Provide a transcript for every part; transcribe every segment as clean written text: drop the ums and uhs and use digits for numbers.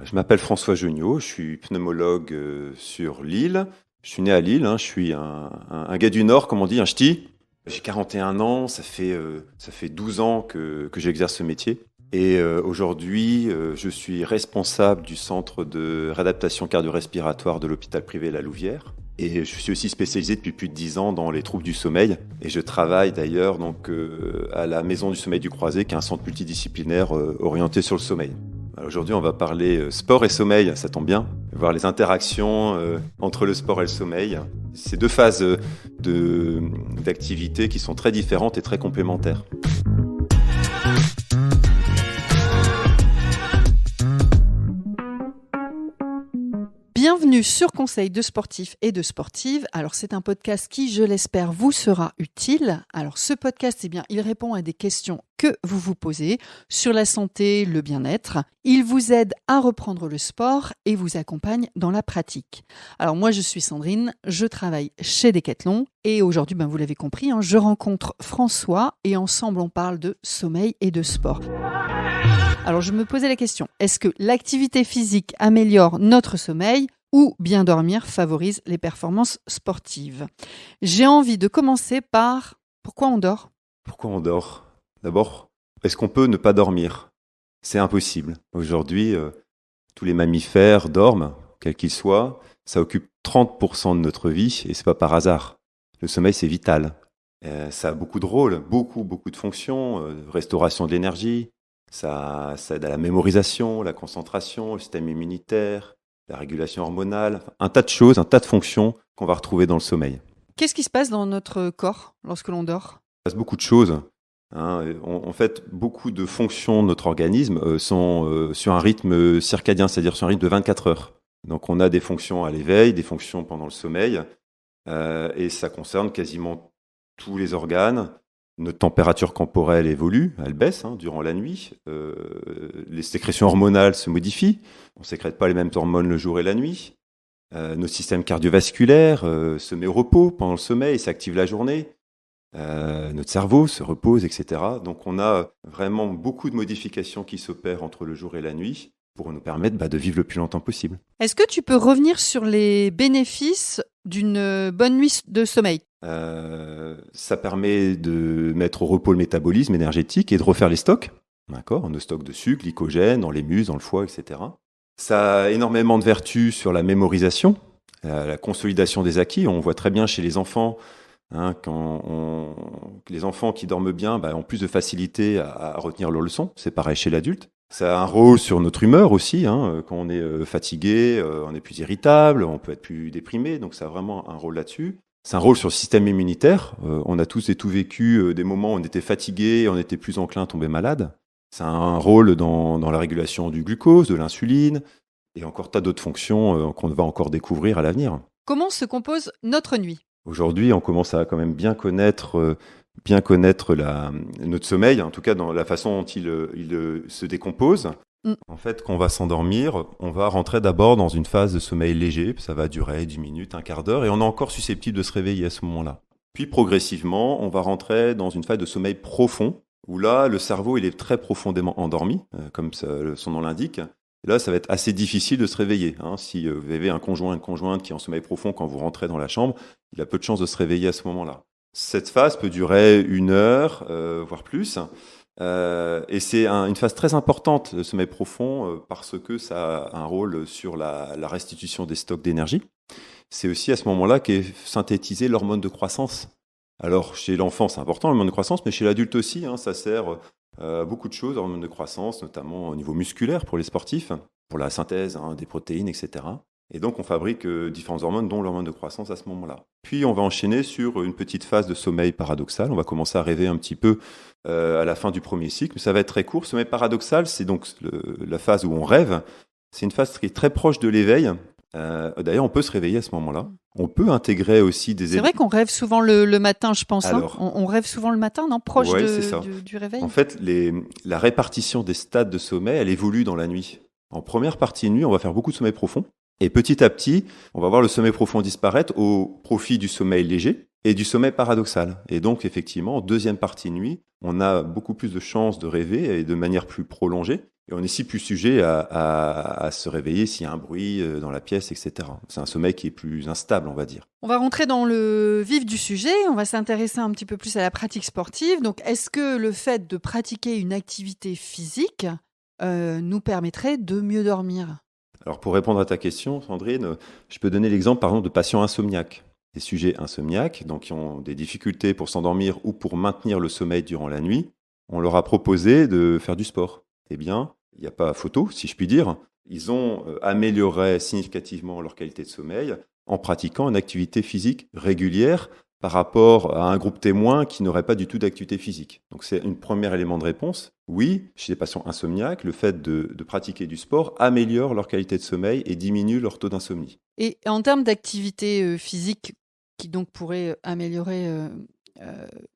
Je m'appelle François Geniot, je suis pneumologue sur Lille. Je suis né à Lille, je suis un gars du Nord, comme on dit, un ch'ti. J'ai 41 ans, ça fait 12 ans que j'exerce ce métier. Et aujourd'hui, je suis responsable du centre de réadaptation cardio-respiratoire de l'hôpital privé La Louvière. Et je suis aussi spécialisé depuis plus de 10 ans dans les troubles du sommeil. Et je travaille d'ailleurs à la Maison du Sommeil du Croisé, qui est un centre multidisciplinaire orienté sur le sommeil. Aujourd'hui, on va parler sport et sommeil, ça tombe bien. Voir les interactions entre le sport et le sommeil. Ces deux phases d'activité qui sont très différentes et très complémentaires. Bienvenue sur Conseil de sportifs et de sportives. Alors, c'est un podcast qui, je l'espère, vous sera utile. Alors, ce podcast, il répond à des questions que vous vous posez sur la santé, le bien-être. Il vous aide à reprendre le sport et vous accompagne dans la pratique. Alors, moi, je suis Sandrine, je travaille chez Decathlon et aujourd'hui, vous l'avez compris, je rencontre François et ensemble, on parle de sommeil et de sport. Alors, je me posais la question, est-ce que l'activité physique améliore notre sommeil ou bien dormir favorise les performances sportives? J'ai envie de commencer par pourquoi on dort? Pourquoi on dort? D'abord, est-ce qu'on peut ne pas dormir? C'est impossible. Aujourd'hui, tous les mammifères dorment, quels qu'ils soient. Ça occupe 30% de notre vie et c'est pas par hasard. Le sommeil, c'est vital. Ça a beaucoup de rôles, beaucoup de fonctions, restauration de l'énergie. Ça aide à la mémorisation, la concentration, le système immunitaire, la régulation hormonale, un tas de choses, un tas de fonctions qu'on va retrouver dans le sommeil. Qu'est-ce qui se passe dans notre corps lorsque l'on dort? Il se passe beaucoup de choses. En fait, beaucoup de fonctions de notre organisme sont sur un rythme circadien, c'est-à-dire sur un rythme de 24 heures. Donc on a des fonctions à l'éveil, des fonctions pendant le sommeil, et ça concerne quasiment tous les organes. Notre température corporelle évolue, elle baisse durant la nuit. Les sécrétions hormonales se modifient. On ne sécrète pas les mêmes hormones le jour et la nuit. Notre système cardiovasculaire se met au repos pendant le sommeil et s'active la journée. Notre cerveau se repose, etc. Donc on a vraiment beaucoup de modifications qui s'opèrent entre le jour et la nuit pour nous permettre de vivre le plus longtemps possible. Est-ce que tu peux revenir sur les bénéfices d'une bonne nuit de sommeil? Ça permet de mettre au repos le métabolisme énergétique et de refaire les stocks. D'accord, nos stocks de sucre, glycogène, dans les muscles, dans le foie, etc. Ça a énormément de vertus sur la mémorisation, la consolidation des acquis. On voit très bien chez les enfants, les enfants qui dorment bien ont plus de facilité à retenir leurs leçons. C'est pareil chez l'adulte. Ça a un rôle sur notre humeur aussi. Quand on est fatigué, on est plus irritable, on peut être plus déprimé. Donc ça a vraiment un rôle là-dessus. C'est un rôle sur le système immunitaire. On a tous et tout vécu des moments où on était fatigué, on était plus enclin à tomber malade. Ça a un rôle dans la régulation du glucose, de l'insuline, et encore tas d'autres fonctions qu'on va encore découvrir à l'avenir. Comment se compose notre nuit? Aujourd'hui, on commence à quand même bien connaître notre sommeil, en tout cas dans la façon dont il se décompose. En fait, quand on va s'endormir, on va rentrer d'abord dans une phase de sommeil léger, ça va durer 10 minutes, un quart d'heure, et on est encore susceptible de se réveiller à ce moment-là. Puis progressivement, on va rentrer dans une phase de sommeil profond, où là, le cerveau il est très profondément endormi, comme son nom l'indique. Et là, ça va être assez difficile de se réveiller. Si vous avez un conjoint, une conjointe qui est en sommeil profond quand vous rentrez dans la chambre, il a peu de chances de se réveiller à ce moment-là. Cette phase peut durer 1 heure, voire plus. Et c'est une phase très importante, le sommeil profond, parce que ça a un rôle sur la restitution des stocks d'énergie. C'est aussi à ce moment-là qu'est synthétisée l'hormone de croissance. Alors, chez l'enfant, c'est important, l'hormone de croissance, mais chez l'adulte aussi, ça sert à beaucoup de choses, l'hormone de croissance, notamment au niveau musculaire pour les sportifs, pour la synthèse des protéines, etc. Et donc, on fabrique différentes hormones, dont l'hormone de croissance à ce moment-là. Puis, on va enchaîner sur une petite phase de sommeil paradoxal. On va commencer à rêver un petit peu à la fin du premier cycle, mais ça va être très court. Sommeil paradoxal, c'est donc la phase où on rêve. C'est une phase qui est très proche de l'éveil. D'ailleurs, on peut se réveiller à ce moment-là. On peut intégrer aussi des... C'est vrai qu'on rêve souvent le matin, je pense. Alors, on rêve souvent le matin, non? Proche du réveil. En fait, la répartition des stades de sommeil, elle évolue dans la nuit. En première partie de nuit, on va faire beaucoup de sommeil profond. Et petit à petit, on va voir le sommeil profond disparaître au profit du sommeil léger et du sommeil paradoxal. Et donc, effectivement, en deuxième partie de nuit, on a beaucoup plus de chances de rêver et de manière plus prolongée. Et on est aussi plus sujet à se réveiller s'il y a un bruit dans la pièce, etc. C'est un sommeil qui est plus instable, on va dire. On va rentrer dans le vif du sujet, on va s'intéresser un petit peu plus à la pratique sportive. Donc, est-ce que le fait de pratiquer une activité physique nous permettrait de mieux dormir ? Alors pour répondre à ta question, Sandrine, je peux donner l'exemple par exemple de patients insomniaques. Des sujets insomniaques, donc qui ont des difficultés pour s'endormir ou pour maintenir le sommeil durant la nuit, on leur a proposé de faire du sport. Eh bien, il n'y a pas photo, si je puis dire. Ils ont amélioré significativement leur qualité de sommeil en pratiquant une activité physique régulière par rapport à un groupe témoin qui n'aurait pas du tout d'activité physique. Donc c'est un premier élément de réponse. Oui, chez les patients insomniaques, le fait de pratiquer du sport améliore leur qualité de sommeil et diminue leur taux d'insomnie. Et en termes d'activité physique qui donc pourrait améliorer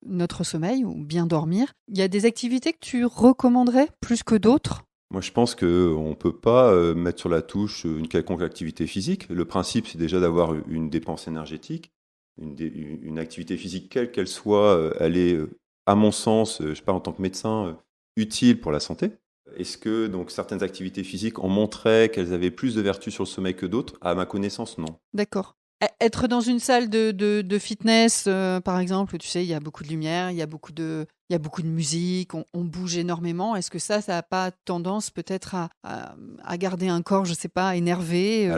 notre sommeil ou bien dormir, il y a des activités que tu recommanderais plus que d'autres ? Moi, je pense qu'on ne peut pas mettre sur la touche une quelconque activité physique. Le principe, c'est déjà d'avoir une dépense énergétique. Une activité physique, quelle qu'elle soit, elle est, à mon sens, je sais pas, en tant que médecin, utile pour la santé. Est-ce que donc certaines activités physiques ont montré qu'elles avaient plus de vertus sur le sommeil que d'autres ? À ma connaissance, non. D'accord. Être dans une salle de fitness, par exemple, tu sais, il y a beaucoup de lumière, il y a beaucoup de musique, on bouge énormément. Est-ce que ça n'a pas tendance peut-être à garder un corps, je ne sais pas, énervé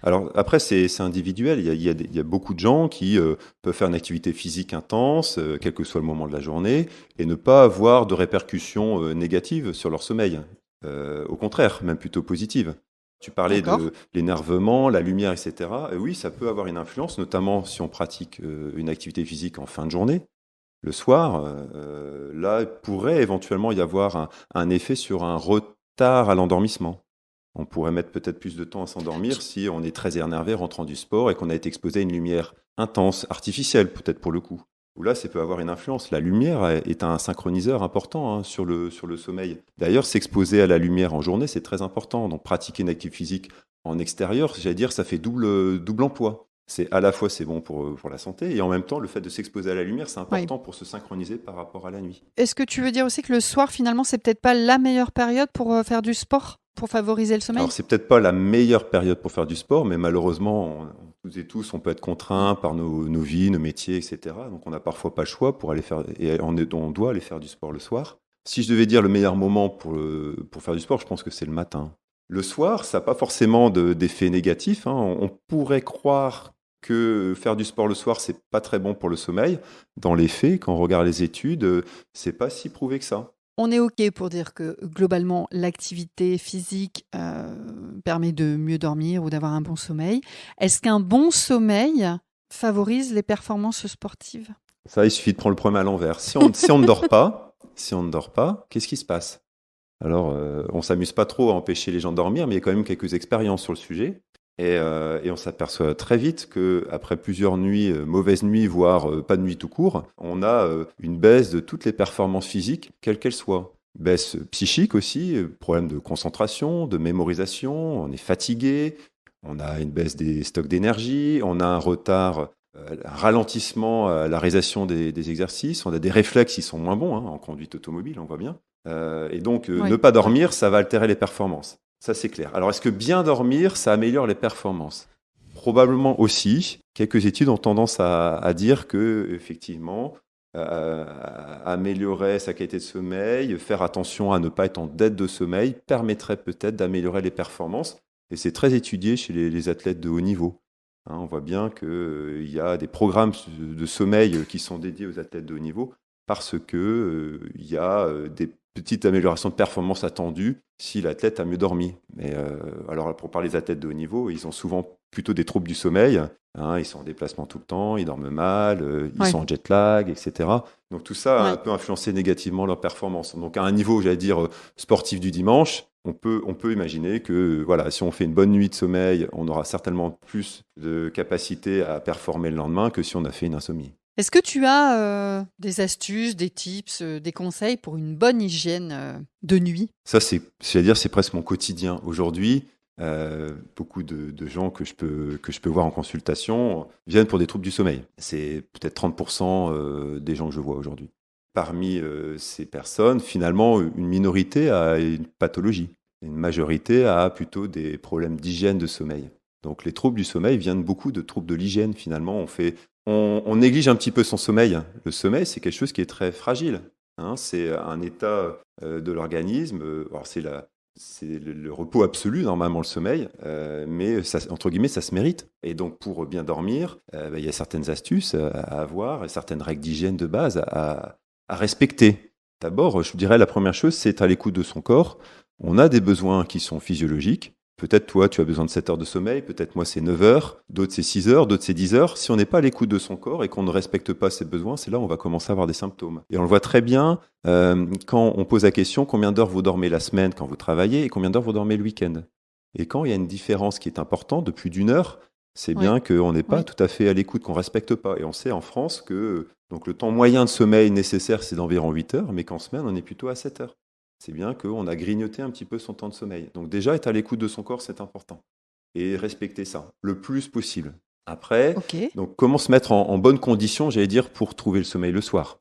Alors après, c'est individuel. Il y a beaucoup de gens qui peuvent faire une activité physique intense, quel que soit le moment de la journée, et ne pas avoir de répercussions négatives sur leur sommeil. Au contraire, même plutôt positives. Tu parlais de l'énervement, la lumière, etc. Et oui, ça peut avoir une influence, notamment si on pratique une activité physique en fin de journée. Le soir, là, pourrait éventuellement y avoir un effet sur un retard à l'endormissement. On pourrait mettre peut-être plus de temps à s'endormir si on est très énervé rentrant du sport et qu'on a été exposé à une lumière intense, artificielle peut-être pour le coup. Où là, ça peut avoir une influence. La lumière est un synchroniseur important sur le sommeil. D'ailleurs, s'exposer à la lumière en journée, c'est très important. Donc, pratiquer une activité physique en extérieur, j'allais dire, ça fait double emploi. C'est à la fois c'est bon pour la santé et en même temps, le fait de s'exposer à la lumière, c'est important pour se synchroniser par rapport à la nuit. Est-ce que tu veux dire aussi que le soir, finalement, c'est peut-être pas la meilleure période pour faire du sport, pour favoriser le sommeil ? Alors, c'est peut-être pas la meilleure période pour faire du sport, mais malheureusement, toutes et tous, on peut être contraints par nos vies, nos métiers, etc. Donc, on n'a parfois pas le choix pour aller faire, et on doit aller faire du sport le soir. Si je devais dire le meilleur moment pour faire du sport, je pense que c'est le matin. Le soir, ça n'a pas forcément d'effet négatif. On pourrait croire que faire du sport le soir, c'est pas très bon pour le sommeil. Dans les faits, quand on regarde les études, c'est pas si prouvé que ça. On est OK pour dire que globalement, l'activité physique permet de mieux dormir ou d'avoir un bon sommeil. Est-ce qu'un bon sommeil favorise les performances sportives ? Ça, il suffit de prendre le problème à l'envers. Si on ne dort pas, qu'est-ce qui se passe ? Alors, on ne s'amuse pas trop à empêcher les gens de dormir, mais il y a quand même quelques expériences sur le sujet. Et on s'aperçoit très vite qu'après plusieurs nuits, mauvaises nuits, voire pas de nuit tout court, on a une baisse de toutes les performances physiques, quelles qu'elles soient. Baisse psychique aussi, problème de concentration, de mémorisation, on est fatigué, on a une baisse des stocks d'énergie, on a un retard, un ralentissement à la réalisation des exercices, on a des réflexes qui sont moins bons en conduite automobile, on voit bien. Et donc, ne pas dormir, ça va altérer les performances. Ça, c'est clair. Alors, est-ce que bien dormir, ça améliore les performances ? Probablement aussi. Quelques études ont tendance à dire que, effectivement, améliorer sa qualité de sommeil, faire attention à ne pas être en dette de sommeil, permettrait peut-être d'améliorer les performances. Et c'est très étudié chez les athlètes de haut niveau. On voit bien qu'il y a des programmes de sommeil qui sont dédiés aux athlètes de haut niveau parce qu'il y a des petite amélioration de performance attendue si l'athlète a mieux dormi. Mais alors, pour parler des athlètes de haut niveau, ils ont souvent plutôt des troubles du sommeil. Ils sont en déplacement tout le temps, ils dorment mal, ils sont en jet lag, etc. Donc tout ça peut influencer négativement leur performance. Donc à un niveau, j'allais dire, sportif du dimanche, on peut imaginer que si on fait une bonne nuit de sommeil, on aura certainement plus de capacité à performer le lendemain que si on a fait une insomnie. Est-ce que tu as des astuces, des tips, des conseils pour une bonne hygiène de nuit ? Ça, c'est presque mon quotidien. Aujourd'hui, beaucoup de gens que je peux voir en consultation viennent pour des troubles du sommeil. C'est peut-être 30% des gens que je vois aujourd'hui. parmi ces personnes, finalement, une minorité a une pathologie. Une majorité a plutôt des problèmes d'hygiène de sommeil. Donc les troubles du sommeil viennent beaucoup de troubles de l'hygiène, finalement. On néglige un petit peu son sommeil. Le sommeil, c'est quelque chose qui est très fragile. C'est un état de l'organisme. Alors c'est le repos absolu, normalement, le sommeil. Mais, ça, entre guillemets, ça se mérite. Et donc, pour bien dormir, il y a certaines astuces à avoir, et certaines règles d'hygiène de base à respecter. D'abord, je vous dirais, la première chose, c'est être à l'écoute de son corps. On a des besoins qui sont physiologiques. Peut-être toi, tu as besoin de 7 heures de sommeil, peut-être moi, c'est 9 heures, d'autres, c'est 6 heures, d'autres, c'est 10 heures. Si on n'est pas à l'écoute de son corps et qu'on ne respecte pas ses besoins, c'est là où on va commencer à avoir des symptômes. Et on le voit très bien quand on pose la question combien d'heures vous dormez la semaine quand vous travaillez et combien d'heures vous dormez le week-end. Et quand il y a une différence qui est importante de plus d'une heure, c'est bien qu'on n'est pas tout à fait à l'écoute, qu'on ne respecte pas. Et on sait en France que donc, le temps moyen de sommeil nécessaire, c'est d'environ 8 heures, mais qu'en semaine, on est plutôt à 7 heures. C'est bien qu'on a grignoté un petit peu son temps de sommeil. Donc déjà, être à l'écoute de son corps, c'est important. Et respecter ça, le plus possible. Après, donc comment se mettre en bonne condition, j'allais dire, pour trouver le sommeil le soir.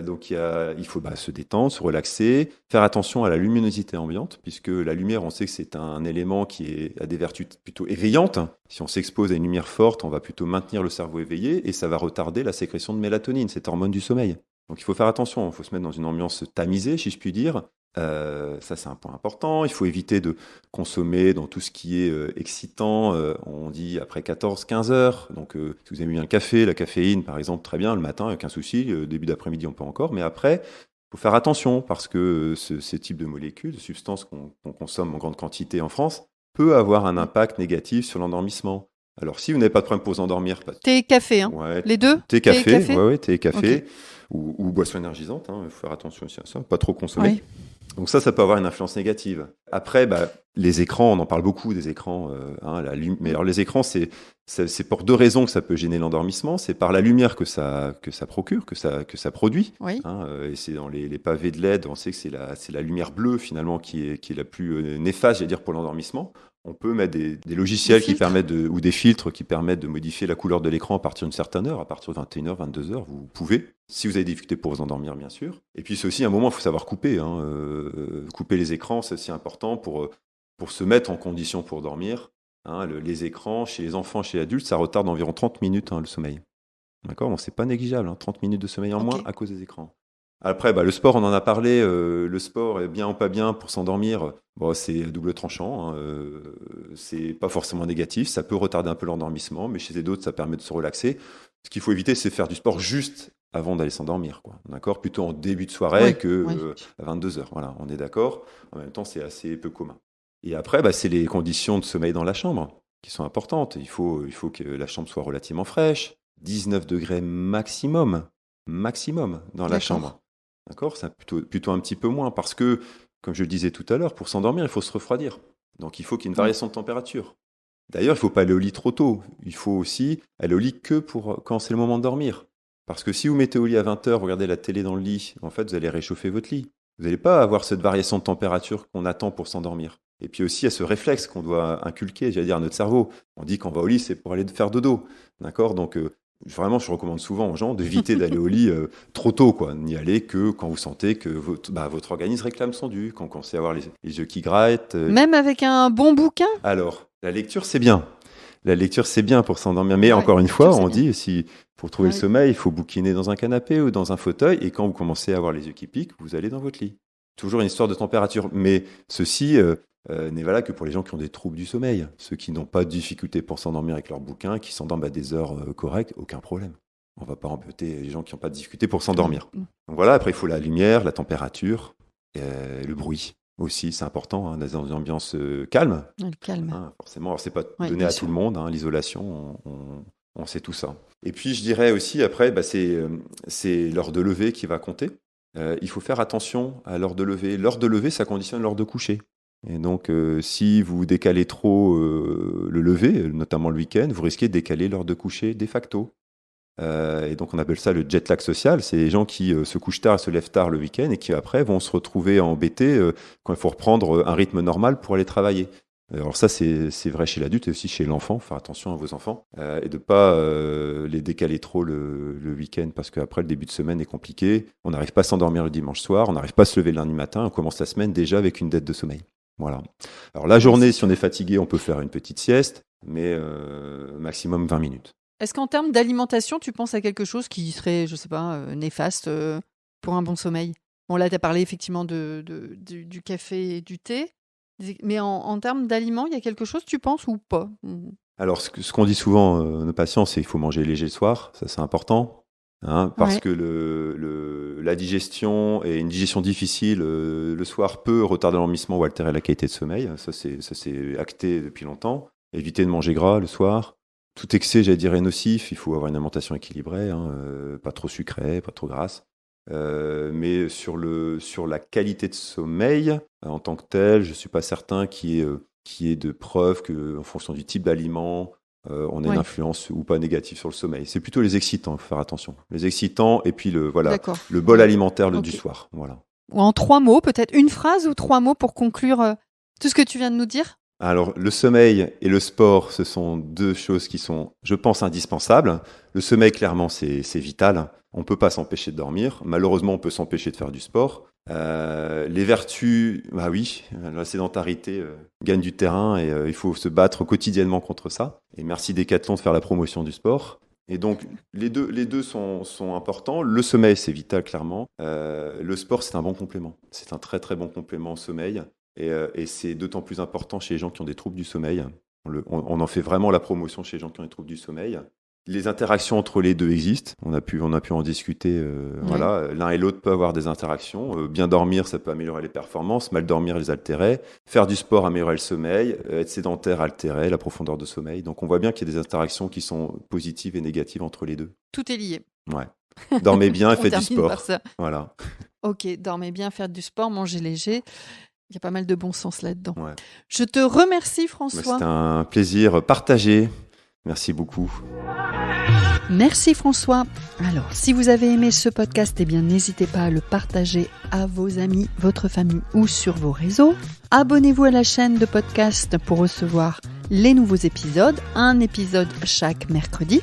Donc il faut se détendre, se relaxer, faire attention à la luminosité ambiante, puisque la lumière, on sait que c'est un élément qui a des vertus plutôt éveillantes. Si on s'expose à une lumière forte, on va plutôt maintenir le cerveau éveillé et ça va retarder la sécrétion de mélatonine, cette hormone du sommeil. Donc il faut faire attention, il faut se mettre dans une ambiance tamisée, si je puis dire. Ça, c'est un point important. Il faut éviter de consommer dans tout ce qui est excitant. On dit après 14-15 heures. Donc, si vous aimez bien le café, la caféine, par exemple, très bien, le matin, aucun souci. Début d'après-midi, on peut encore. Mais après, il faut faire attention parce que ce type de molécules, de substances qu'on consomme en grande quantité en France, peut avoir un impact négatif sur l'endormissement. Alors, si vous n'avez pas de problème pour vous endormir... Thé et café, les deux. Thé et café, thé et café. Ou boisson énergisante, il faut faire attention aussi à ça, pas trop consommer. Oui. Donc ça peut avoir une influence négative. Après, les écrans, on en parle beaucoup des écrans. Mais alors les écrans, c'est pour deux raisons que ça peut gêner l'endormissement. C'est par la lumière que ça procure, que ça produit. Oui. Et c'est dans les pavés de LED, on sait que c'est la lumière bleue finalement qui est la plus néfaste, j'allais dire, pour l'endormissement. On peut mettre des logiciels qui permettent ou des filtres qui permettent de modifier la couleur de l'écran à partir d'une certaine heure, à partir de 21h, 22h, vous pouvez, si vous avez des difficultés pour vous endormir, bien sûr. Et puis c'est aussi un moment, il faut savoir couper. Couper les écrans, c'est aussi important pour se mettre en condition pour dormir. Les écrans, chez les enfants, chez les adultes, ça retarde environ 30 minutes le sommeil. D'accord ? Donc c'est pas négligeable, 30 minutes de sommeil en moins à cause des écrans. Après, le sport, on en a parlé. Le sport est bien ou pas bien pour s'endormir. C'est à double tranchant. C'est pas forcément négatif. Ça peut retarder un peu l'endormissement, mais chez les autres, ça permet de se relaxer. Ce qu'il faut éviter, c'est faire du sport juste avant d'aller s'endormir. D'accord ? Plutôt en début de soirée à 22h. Voilà, on est d'accord. En même temps, c'est assez peu commun. Et après, c'est les conditions de sommeil dans la chambre qui sont importantes. Il faut que la chambre soit relativement fraîche. 19 degrés maximum dans la chambre. D'accord ? C'est plutôt un petit peu moins parce que, comme je le disais tout à l'heure, pour s'endormir, il faut se refroidir. Donc, il faut qu'il y ait une variation de température. D'ailleurs, il ne faut pas aller au lit trop tôt. Il faut aussi aller au lit que quand c'est le moment de dormir. Parce que si vous mettez au lit à 20h, vous regardez la télé dans le lit, en fait, vous allez réchauffer votre lit. Vous n'allez pas avoir cette variation de température qu'on attend pour s'endormir. Et puis aussi, il y a ce réflexe qu'on doit inculquer, j'allais dire, à notre cerveau. On dit qu'on va au lit, c'est pour aller faire dodo. D'accord ? Donc, vraiment, je recommande souvent aux gens d'éviter d'aller au lit trop tôt, N'y aller que quand vous sentez que votre organisme réclame son dû, quand vous commencez à avoir les yeux qui grattent. Même avec un bon bouquin ? Alors, la lecture, c'est bien. La lecture, c'est bien pour s'endormir. Mais encore une fois, on dit, pour trouver le sommeil, il faut bouquiner dans un canapé ou dans un fauteuil. Et quand vous commencez à avoir les yeux qui piquent, vous allez dans votre lit. Toujours une histoire de température. Mais ceci n'est valable que pour les gens qui ont des troubles du sommeil. Ceux qui n'ont pas de difficulté pour s'endormir avec leur bouquin, qui s'endorment à des heures correctes, aucun problème. On ne va pas embêter les gens qui n'ont pas de difficulté pour s'endormir. Donc voilà, après il faut la lumière, la température, le bruit aussi, c'est important, dans une ambiance calme. Le calme. Forcément, alors c'est pas donné à tout le monde, l'isolation, on sait tout ça. Et puis je dirais aussi, après, c'est l'heure de lever qui va compter. Il faut faire attention à l'heure de lever. L'heure de lever, ça conditionne l'heure de coucher. Et donc, si vous décalez trop le lever, notamment le week-end, vous risquez de décaler l'heure de coucher de facto. Et donc, on appelle ça le jet lag social. C'est les gens qui se couchent tard et se lèvent tard le week-end et qui, après, vont se retrouver embêtés quand il faut reprendre un rythme normal pour aller travailler. Alors ça, c'est vrai chez l'adulte et aussi chez l'enfant. Faire attention à vos enfants et de pas les décaler trop le week-end parce qu'après, le début de semaine est compliqué. On n'arrive pas à s'endormir le dimanche soir, on n'arrive pas à se lever le lundi matin. On commence la semaine déjà avec une dette de sommeil. Voilà. Alors la journée, si on est fatigué, on peut faire une petite sieste, mais maximum 20 minutes. Est-ce qu'en termes d'alimentation, tu penses à quelque chose qui serait, je sais pas, néfaste pour un bon sommeil? Bon, là, tu as parlé effectivement du café et du thé. Mais en termes d'aliments, il y a quelque chose, tu penses, ou pas? Alors, ce qu'on dit souvent à nos patients, c'est qu'il faut manger léger le soir. Ça, c'est important. Parce que la digestion et une digestion difficile le soir peut retarder l'endormissement ou altérer la qualité de sommeil. Ça, c'est acté depuis longtemps. Éviter de manger gras le soir. Tout excès, j'allais dire, est nocif. Il faut avoir une alimentation équilibrée, pas trop sucrée, pas trop grasse. Mais sur la qualité de sommeil en tant que tel, je ne suis pas certain qu'il y ait de preuves qu'en fonction du type d'aliment, on ait une influence ou pas négative sur le sommeil. C'est plutôt les excitants, il faut faire attention. Les excitants et puis le bol alimentaire du soir. Voilà. Ou en 3 mots, peut-être une phrase ou 3 mots pour conclure tout ce que tu viens de nous dire? Alors, le sommeil et le sport, ce sont 2 choses qui sont, je pense, indispensables. Le sommeil, clairement, c'est vital. On ne peut pas s'empêcher de dormir. Malheureusement, on peut s'empêcher de faire du sport. Les vertus, bah oui, la sédentarité gagne du terrain et il faut se battre quotidiennement contre ça. Et merci Decathlon de faire la promotion du sport. Et donc, les deux sont importants. Le sommeil, c'est vital, clairement. Le sport, c'est un bon complément. C'est un très, très bon complément au sommeil. Et c'est d'autant plus important chez les gens qui ont des troubles du sommeil. On en fait vraiment la promotion chez les gens qui ont des troubles du sommeil. Les interactions entre les deux existent. On a pu en discuter. Voilà. L'un et l'autre peuvent avoir des interactions. Bien dormir, ça peut améliorer les performances. Mal dormir, les altérer. Faire du sport, améliorer le sommeil. Être sédentaire, altérer la profondeur de sommeil. Donc on voit bien qu'il y a des interactions qui sont positives et négatives entre les deux. Tout est lié. Ouais. Dormez bien et faites du sport. Par ça. Voilà. Ok, dormez bien, faites du sport, mangez léger. Il y a pas mal de bon sens là-dedans. Ouais. Je te remercie, François. C'était un plaisir partagé. Merci beaucoup. Merci François. Alors, si vous avez aimé ce podcast, n'hésitez pas à le partager à vos amis, votre famille ou sur vos réseaux. Abonnez-vous à la chaîne de podcast pour recevoir les nouveaux épisodes, un épisode chaque mercredi.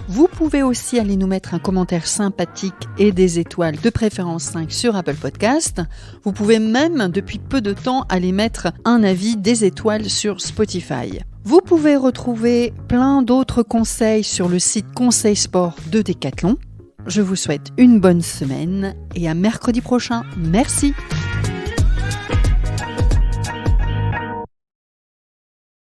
Vous pouvez aussi aller nous mettre un commentaire sympathique et des étoiles, de préférence 5 sur Apple Podcast. Vous pouvez même, depuis peu de temps, aller mettre un avis des étoiles sur Spotify. Vous pouvez retrouver plein d'autres conseils sur le site Conseil Sport de Decathlon. Je vous souhaite une bonne semaine et à mercredi prochain. Merci.